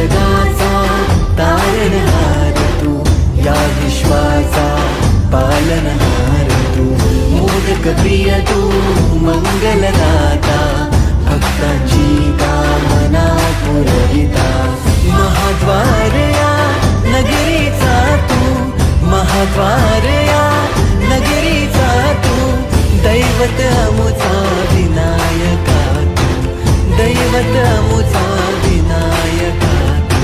जगाचा तारणहार तू, या विश्वाचा पालनहार तू, मोदक प्रिय तू, मंगलदाता, भक्तांची कामना पुरविता, महाद्वार या नगरीचा तू, महाद्वार या नगरीचा तू, दैवत अमुचा विनायका तू, दैवत अमुचा विनायका तू.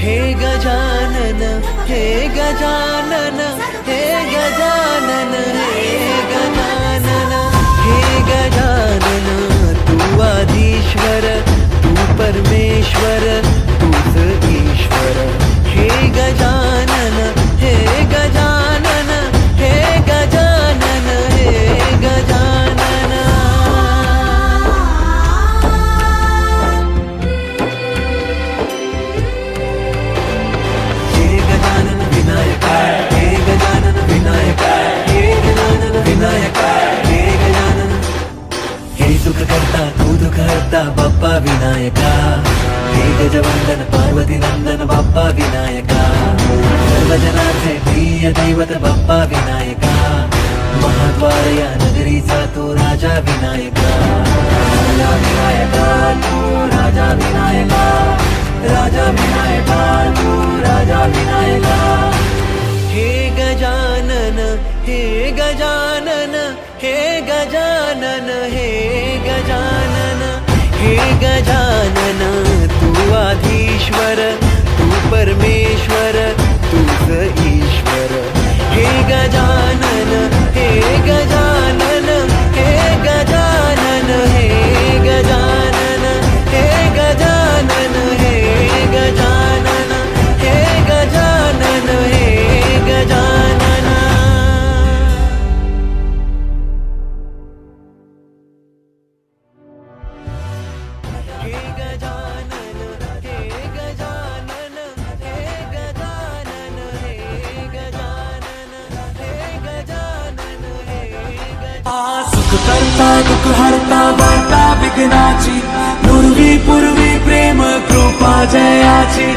हे गजानन, हे गजानन, हे गजानन, हे गजानन, हे गजानन, तू आधीश्वर, तू परमेश्वर, तूच ईश्वर. हे गजानन, हे गजानन, हे गजानन, हे गजानन. हे गजानन विनायका, हे गजानन विनायका, हे गजानन विनायका, हे गजानन. हे सुख करता तू दुःख हरता बाप्पा विनायका, हे गजवंदन पार्वती नंदन बाप्पा विनायका, सर्वजनांचे प्रिय दैवत बाप्पा विनायका, महाद्वार या नगरीचा तू राजा विनायका, राजा विनायका तू राजा विनायका, राजा विनायका तू राजा विनायका. हे गजानन, हे गजानन, हे गजानन, हे गजानन, हे गजानन, तू आधीश्वर, तू परमेश्वर, तूच ईश्वर. हे गजानन, हे गजानन, हे गजानन, हे गजानन, हे गजानन, हे गजानन, हे गजानन, हे गजानन. हे गजानन, हे गजानन, हे गजानन, हे गजानन, हे गजानन, हे गजानन. सुख करता दुःख हरता वार्ता विघ्नाची, पूर्वी पूर्वी प्रेम कृपा जयाची,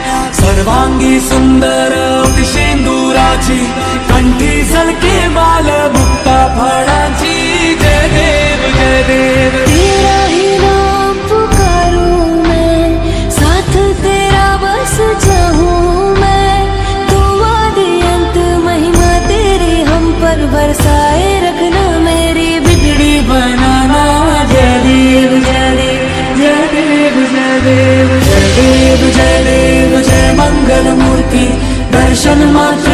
सर्वांगी सुंदर शेंदुराची, कंठी सलके माल मुक्ता फळाची. जय देव जय देव. तेरा ही नाम पुकारूं मैं, साथ तेरा बस चाहूं मैं, तू आदि अंत महिमा तेरी हम पर बरसाए रखना, मेरी बिगड़ी बनाना. जय देव जय देव जय देव जय देव जय देव जय देव. जय मंगल मूर्ति दर्शन मात्र